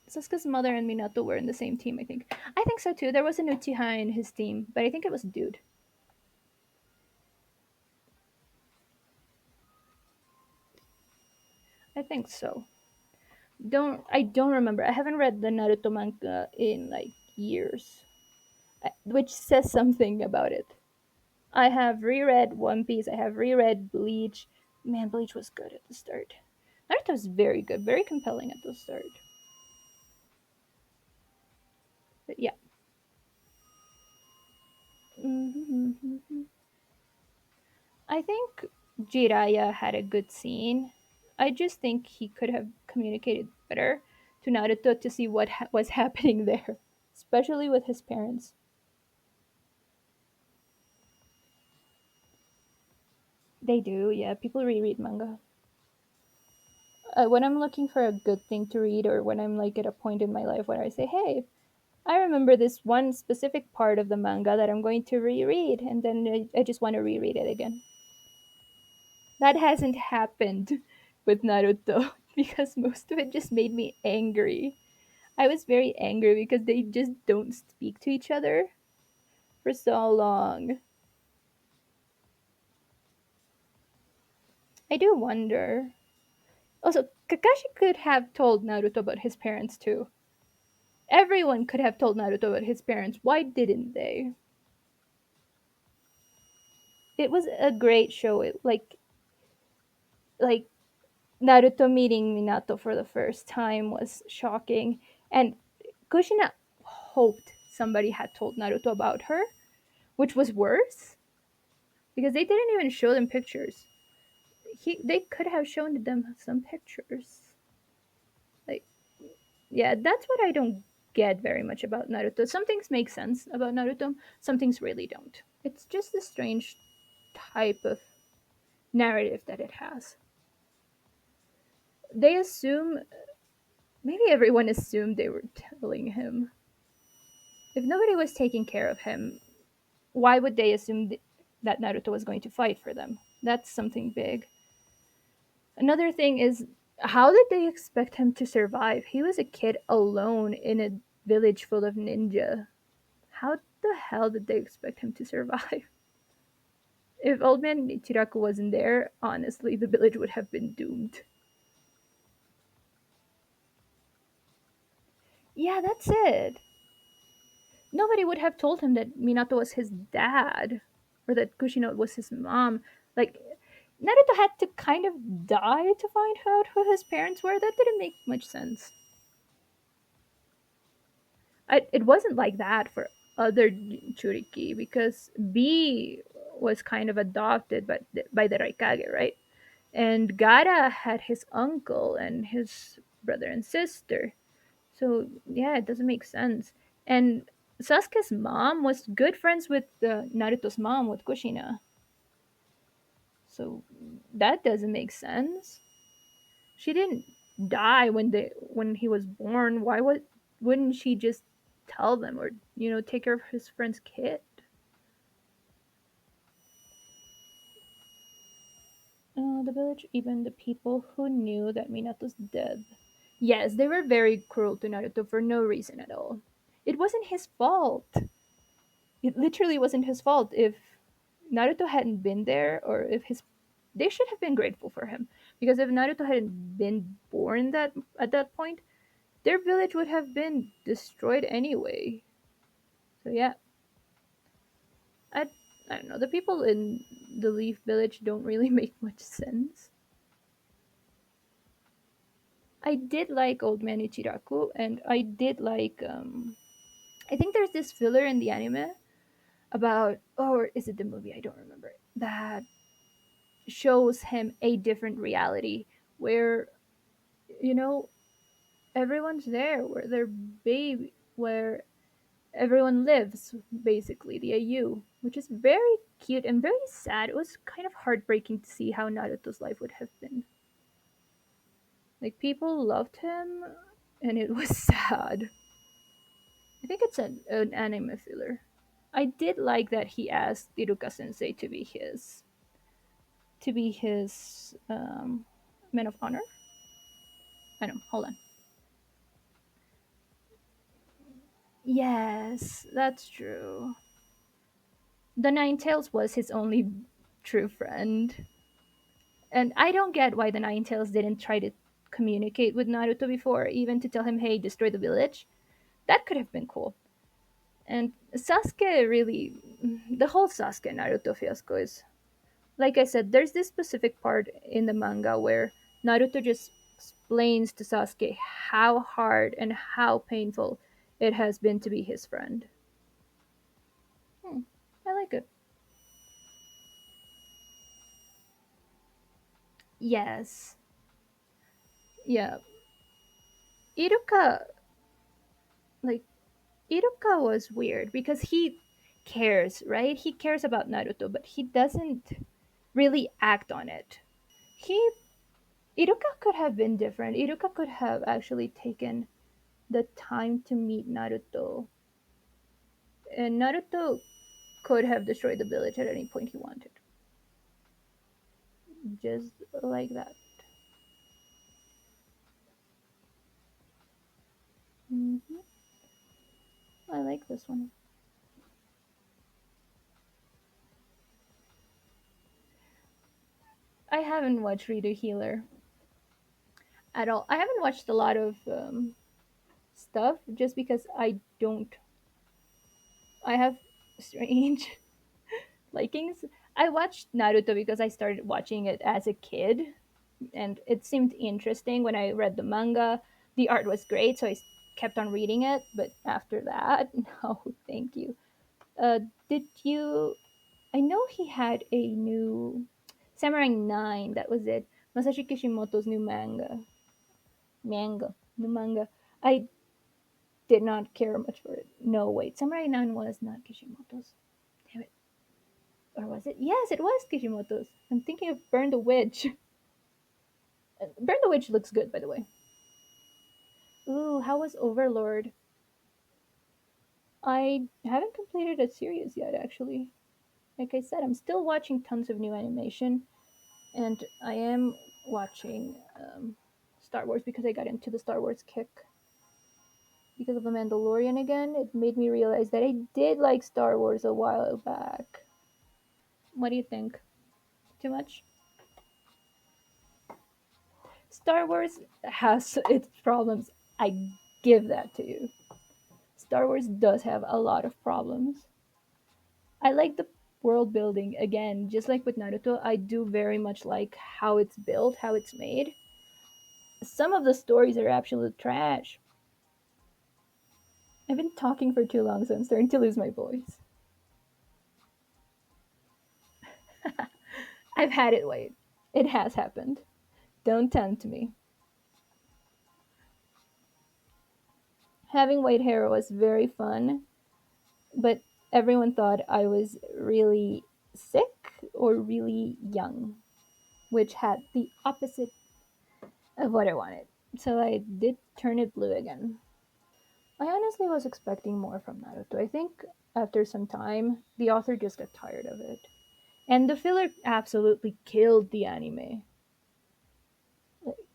Speaker 1: Sasuke's mother and Minato were in the same team, I think. I think so too. There was an Uchiha in his team, but I think it was a dude. I think so. I don't remember. I haven't read the Naruto manga in like years, which says something about it. I have reread One Piece. I have reread Bleach. Man, Bleach was good at the start. Naruto was very good, very compelling at the start. But yeah. Mhm. I think Jiraiya had a good scene. I just think he could have communicated better to Naruto to see what was happening there, especially with his parents. They do, yeah. People reread manga. When I'm looking for a good thing to read, or when I'm like at a point in my life where I say, "Hey, I remember this one specific part of the manga that I'm going to reread," and then I just want to reread it again. That hasn't happened with Naruto because most of it just made me angry. I was very angry because they just don't speak to each other for so long. I do wonder. Also, Kakashi could have told Naruto about his parents too. Everyone could have told Naruto about his parents. Why didn't they? It was a great show. Like Naruto meeting Minato for the first time was shocking, and Kushina hoped somebody had told Naruto about her, which was worse because they didn't even show them pictures. They could have shown them some pictures. Like, yeah, that's what I don't get very much about Naruto. Some things make sense about Naruto, some things really don't. It's just a strange type of narrative that it has. They assume, maybe everyone assumed they were telling him. If nobody was taking care of him, why would they assume that Naruto was going to fight for them? That's something big. Another thing is, how did they expect him to survive? He was a kid alone in a village full of ninja. How the hell did they expect him to survive? If Old Man Ichiraku wasn't there, honestly, the village would have been doomed. Yeah, that's it. Nobody would have told him that Minato was his dad or that Kushino was his mom. Like, Naruto had to kind of die to find out who his parents were. That didn't make much sense. It wasn't like that for other Churiki because B was kind of adopted by the Raikage, right? And Gara had his uncle and his brother and sister. So yeah, it doesn't make sense. And Sasuke's mom was good friends with Naruto's mom, with Kushina. So that doesn't make sense. She didn't die when he was born. Wouldn't she just tell them, or take care of his friend's kid? The village, even the people who knew that Minato's dead. Yes, they were very cruel to Naruto for no reason at all. It wasn't his fault. It literally wasn't his fault. If Naruto hadn't been there, or if his they should have been grateful for him, because if Naruto hadn't been born that at that point, their village would have been destroyed anyway. So yeah, I I don't know. The people in the Leaf Village don't really make much sense. I did like Old Man Ichiraku, and I did like I think there's this filler in the anime about, or is it the movie? I don't remember. That shows him a different reality where you know everyone's there, where their baby, where everyone lives, basically the AU, which is very cute and very sad. It was kind of heartbreaking to see how Naruto's life would have been. Like, people loved him, and it was sad. I think it's an anime filler. I did like that he asked Iruka Sensei to be his man of honor. I know. Hold on. Yes, that's true. The Nine Tails was his only true friend, and I don't get why the Nine Tails didn't try to communicate with Naruto before, even to tell him, "Hey, destroy the village." That could have been cool. And Sasuke really, the whole Sasuke Naruto fiasco is, like I said, there's this specific part in the manga where Naruto just explains to Sasuke how hard and how painful it has been to be his friend. Hmm, I like it. Yes. Yeah. Iruka, like, Iruka was weird because he cares, right? He cares about Naruto, but he doesn't really act on it. He Iruka could have been different. Iruka could have actually taken the time to meet Naruto, and Naruto could have destroyed the village at any point he wanted, just like that. Hmm. I like this one. I haven't watched Reader Healer at all. I haven't watched a lot of stuff just because I don't. I have strange likings. I watched Naruto because I started watching it as a kid, and it seemed interesting when I read the manga. The art was great, so I kept on reading it. But after that, no, thank you. Did you? I know he had a new Samurai 9. That was it. Masashi Kishimoto's new new manga. I did not care much for it. No, wait, Samurai 9 was not Kishimoto's. Damn it. Or was it? Yes, it was Kishimoto's. I'm thinking of Burn the Witch. Burn the Witch looks good, by the way. Ooh, how was Overlord? I haven't completed a series yet, actually. Like I said, I'm still watching tons of new animation, and I am watching Star Wars because I got into the Star Wars kick because of The Mandalorian again. It made me realize that I did like Star Wars a while back. What do you think? Too much? Star Wars has its problems. I give that to you. Star Wars does have a lot of problems. I like the world building again, just like with Naruto. I do very much like how it's built, how it's made. Some of the stories are absolute trash. I've been talking for too long, so I'm starting to lose my voice. I've had it wait. It has happened. Don't tempt me. Having white hair was very fun, but everyone thought I was really sick or really young, which had the opposite of what I wanted. So I did turn it blue again. I honestly was expecting more from Naruto. I think after some time, the author just got tired of it. And the filler absolutely killed the anime.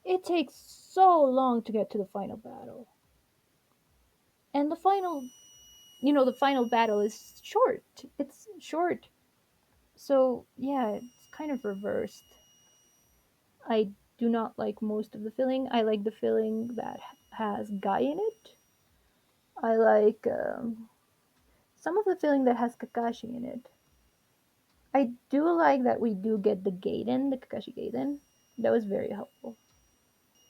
Speaker 1: It takes so long to get to the final battle. And the final battle is short. It's short. So, yeah, it's kind of reversed. I do not like most of the filling. I like the filling that has Guy in it. I like some of the filling that has Kakashi in it. I do like that we do get the Kakashi Gaiden. That was very helpful.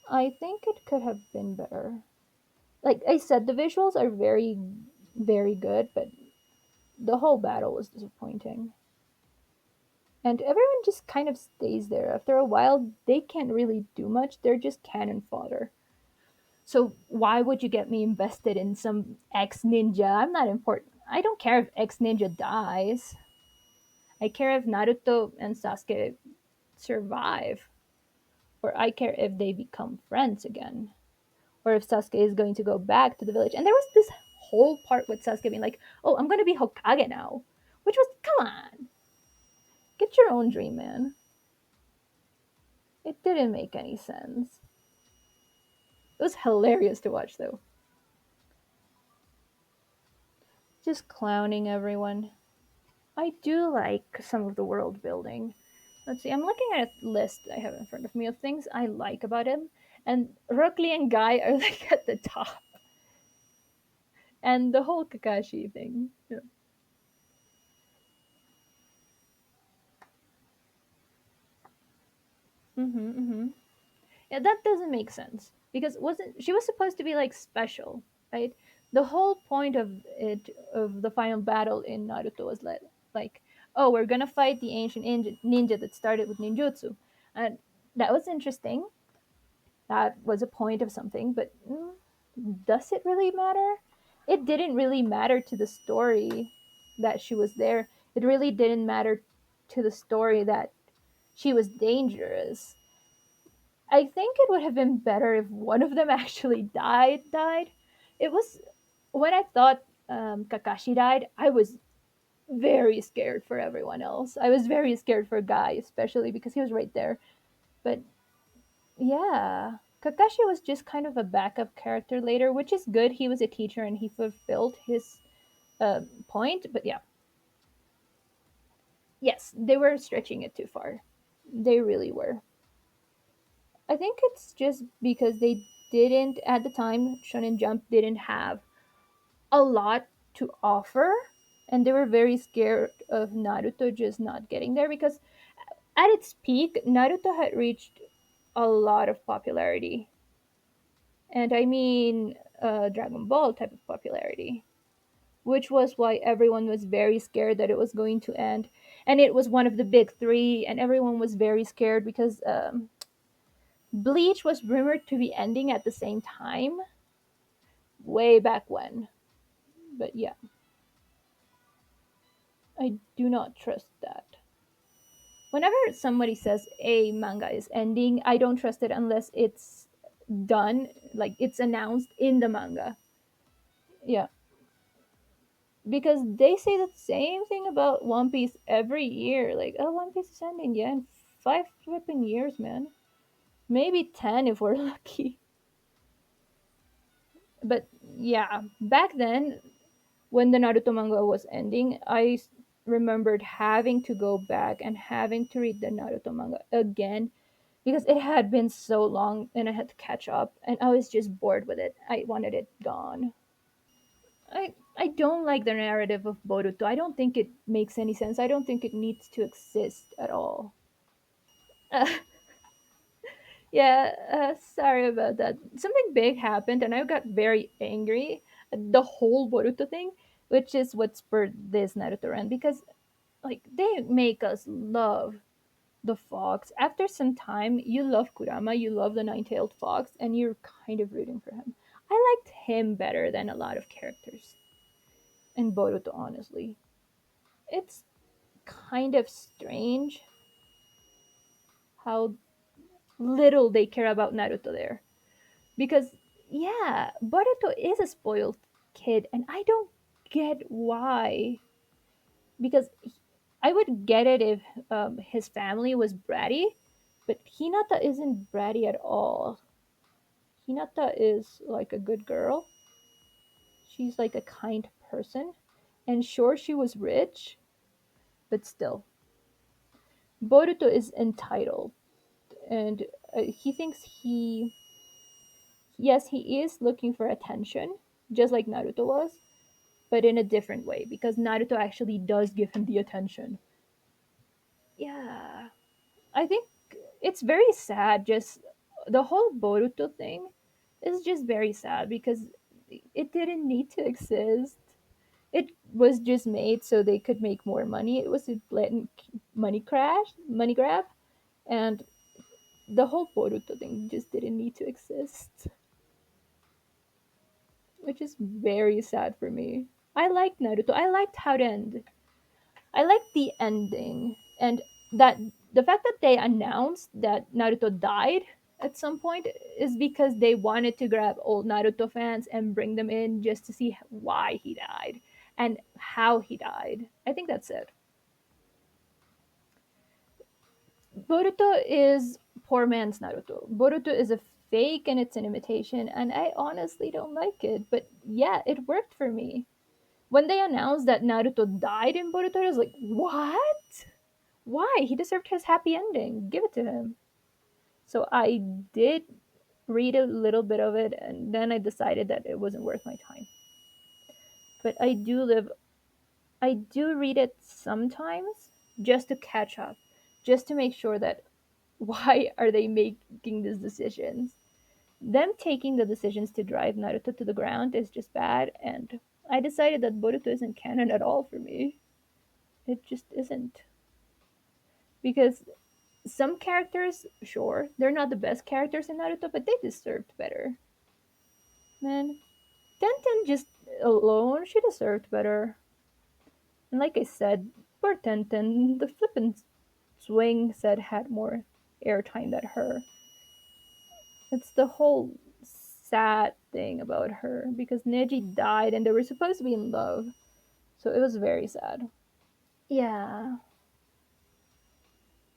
Speaker 1: I think it could have been better. Like I said, the visuals are very, very good, but the whole battle was disappointing. And everyone just kind of stays there. After a while, they can't really do much. They're just cannon fodder. So why would you get me invested in some ex ninja? I'm not important. I don't care if ex ninja dies. I care if Naruto and Sasuke survive, or I care if they become friends again, or if Sasuke is going to go back to the village. And there was this whole part with Sasuke being like, "Oh, I'm going to be Hokage now," which was, come on, get your own dream, man. It didn't make any sense. It was hilarious to watch, though. Just clowning everyone. I do like some of the world building. Let's see, I'm looking at a list I have in front of me of things I like about him, and Rock Lee and Guy are like at the top. And the whole Kakashi thing. Yeah. Mm-hmm, mm-hmm. Yeah, that doesn't make sense because wasn't she was supposed to be like special, right? The whole point of the final battle in Naruto was like, oh, we're gonna fight the ancient ninja that started with ninjutsu, and that was interesting. That was a point of something, but does it really matter? It didn't really matter to the story that she was there. It really didn't matter to the story that she was dangerous. I think it would have been better if one of them actually died. It was when I thought Kakashi died, I was very scared for everyone else. I was very scared for Guy, especially because he was right there. But yeah, Kakashi was just kind of a backup character later, which is good. He was a teacher and he fulfilled his point. But yeah, yes, they were stretching it too far. They really were. I think it's just because they didn't, at the time, Shonen Jump didn't have a lot to offer, and they were very scared of Naruto just not getting there because at its peak, Naruto had reached a lot of popularity. And I mean Dragon Ball type of popularity, which was why everyone was very scared that it was going to end. And it was one of the big three, and everyone was very scared because Bleach was rumored to be ending at the same time, way back when. But yeah, I do not trust that. Whenever somebody says a manga is ending, I don't trust it unless it's done, like it's announced in the manga. Yeah, because they say the same thing about One Piece every year. Like, oh, One Piece is ending, yeah, in 5 flipping years, man. Maybe 10 if we're lucky. But yeah, back then, when the Naruto manga was ending, remembered having to go back and having to read the Naruto manga again because it had been so long and I had to catch up and I was just bored with it. I wanted it gone. I don't like the narrative of Boruto. I don't think it makes any sense. I don't think it needs to exist at all. Uh, yeah, sorry about that. Something big happened and I got very angry at the whole Boruto thing, which is what spurred this Naruto rant because like they make us love the fox. After some time, you love Kurama, you love the nine-tailed fox, and you're kind of rooting for him. I liked him better than a lot of characters in Boruto, honestly. It's kind of strange how little they care about Naruto there. Because, yeah, Boruto is a spoiled kid, and I don't get why. Because I would get it if his family was bratty, but Hinata isn't bratty at all. Hinata is like a good girl. She's like a kind person. And sure, she was rich, but still. Boruto is entitled, and he thinks yes, he is looking for attention, just like Naruto was, but in a different way, because Naruto actually does give him the attention. Yeah, I think it's very sad. Just the whole Boruto thing is just very sad because it didn't need to exist. It was just made so they could make more money. It was a blatant money grab, and the whole Boruto thing just didn't need to exist, which is very sad for me. I liked Naruto. I liked how it ended. I liked the ending, and that the fact that they announced that Naruto died at some point is because they wanted to grab old Naruto fans and bring them in just to see why he died and how he died. I think that's it. Boruto is poor man's Naruto. Boruto is a fake and it's an imitation, and I honestly don't like it. But yeah, it worked for me. When they announced that Naruto died in Boruto, I was like, what? Why? He deserved his happy ending. Give it to him. So I did read a little bit of it, and then I decided that it wasn't worth my time. But I do read it sometimes just to catch up, just to make sure that why are they making these decisions? Them taking the decisions to drive Naruto to the ground is just bad, and I decided that Boruto isn't canon at all for me. It just isn't. Because some characters, sure, they're not the best characters in Naruto, but they deserved better. Man, Tenten just alone, she deserved better. And like I said, poor Tenten, the flippin' swing said had more airtime than her. It's the whole sad thing about her because Neji died and they were supposed to be in love. So it was very sad. Yeah.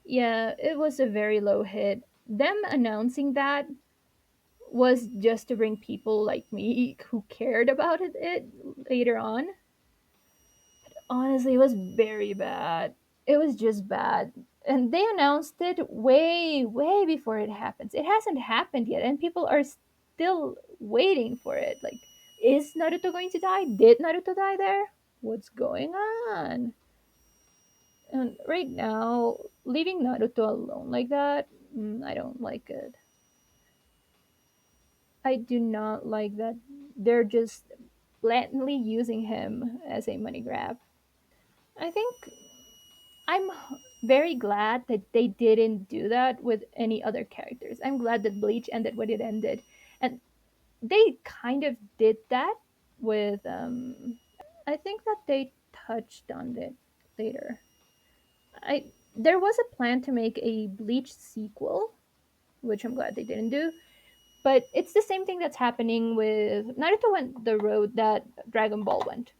Speaker 1: Yeah, it was a very low hit. Them announcing that was just to bring people like me who cared about it later on. Honestly, it was very bad. It was just bad. And they announced it way, way before it happens. It hasn't happened yet, and people are still waiting for it. Like, is Naruto going to die? Did Naruto die there? What's going on? And right now, leaving Naruto alone like that, I don't like it. I do not like that they're just blatantly using him as a money grab. I think I'm very glad that they didn't do that with any other characters. I'm glad that Bleach ended when it ended. And they kind of did that with I think that they touched on it later. I There was a plan to make a Bleach sequel, which I'm glad they didn't do. But it's the same thing that's happening with Naruto went the road that Dragon Ball went.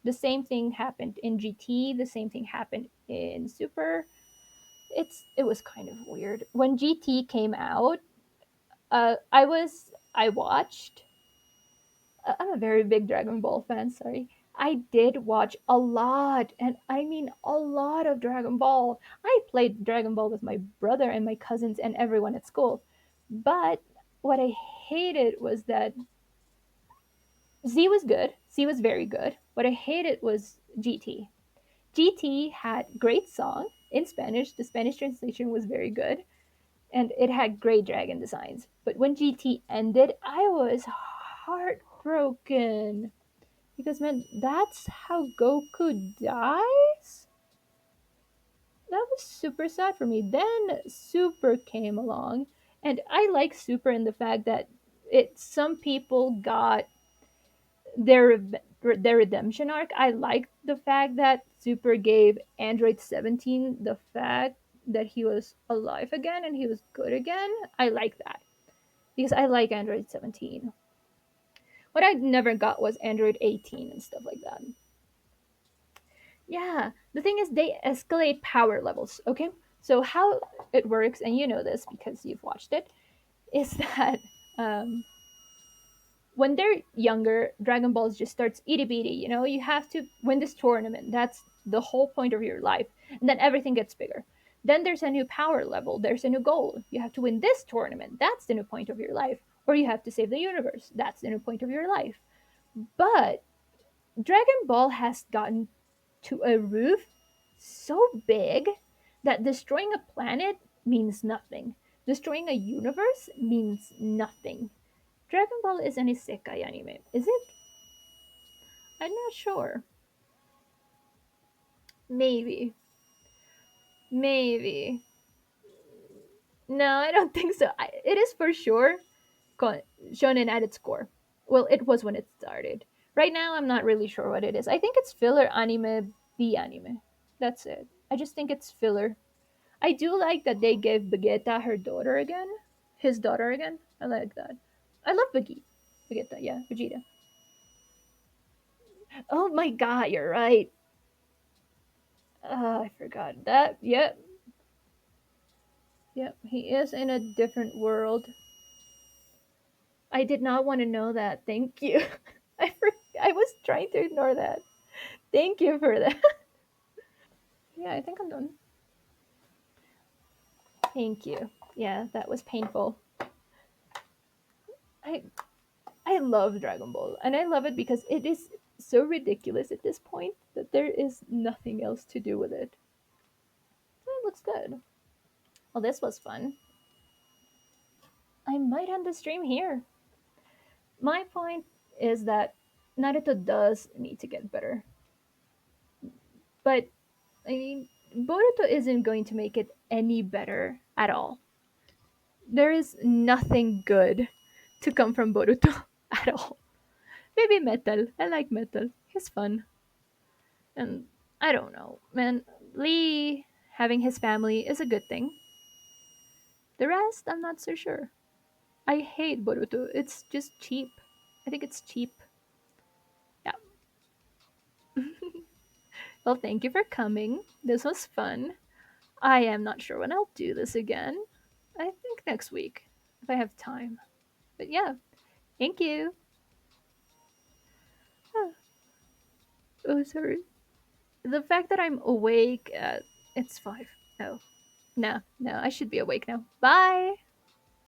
Speaker 1: The same thing happened in GT, the same thing happened in Super. It was kind of weird. When GT came out, I watched I'm a very big Dragon Ball fan, sorry. I did watch a lot, and I mean a lot of Dragon Ball. I played Dragon Ball with my brother and my cousins and everyone at school. But what I hated was that Z was good. Z was very good. What I hated was GT. GT had great song in Spanish. The Spanish translation was very good, and it had great dragon designs. But when GT ended, I was heartbroken because man, that's how Goku dies. That was super sad for me. Then Super came along, and I like Super in the fact that It some people got their their redemption arc. I like the fact that Super gave Android 17 the fact that he was alive again and he was good again. I like that because I like Android 17. What I never got was Android 18 and stuff like that. Yeah, the thing is, they escalate power levels, okay? So, how it works, and you know this because you've watched it, is that um, when they're younger, Dragon Balls just starts itty bitty. You know, you have to win this tournament. That's the whole point of your life. And then everything gets bigger. Then there's a new power level. There's a new goal. You have to win this tournament. That's the new point of your life. Or you have to save the universe. That's the new point of your life. But Dragon Ball has gotten to a roof so big that destroying a planet means nothing. Destroying a universe means nothing. Dragon Ball is an isekai anime, is it? I'm not sure. Maybe. Maybe. No, I don't think so. It is for sure shonen at its core. Well, it was when it started. Right now, I'm not really sure what it is. I think it's filler anime, B anime. That's it. I just think it's filler. I do like that they gave Vegeta her daughter again. His daughter again. I like that. I love Vegeta, yeah, Vegeta. Oh my god, you're right. I forgot that. Yep, yep. He is in a different world. I did not want to know that. Thank you. I was trying to ignore that. Thank you for that. Yeah, I think I'm done. Thank you. Yeah, that was painful. I I love Dragon Ball, and I love it because it is so ridiculous at this point that there is nothing else to do with it. It looks good. Well, this was fun. I might end the stream here. My point is that Naruto does need to get better, but I mean, Boruto isn't going to make it any better at all. There is nothing good to come from Boruto at all. Maybe Metal. I like Metal. He's fun. And I don't know, man. Lee having his family is a good thing. The rest, I'm not so sure. I hate Boruto. It's just cheap. I think it's cheap. Yeah. Well, thank you for coming. This was fun. I am not sure when I'll do this again. I think next week, if I have time. But yeah, thank you. Oh, oh sorry. The fact that I'm awake at it's 5. No. No, no, I should be awake now. Bye.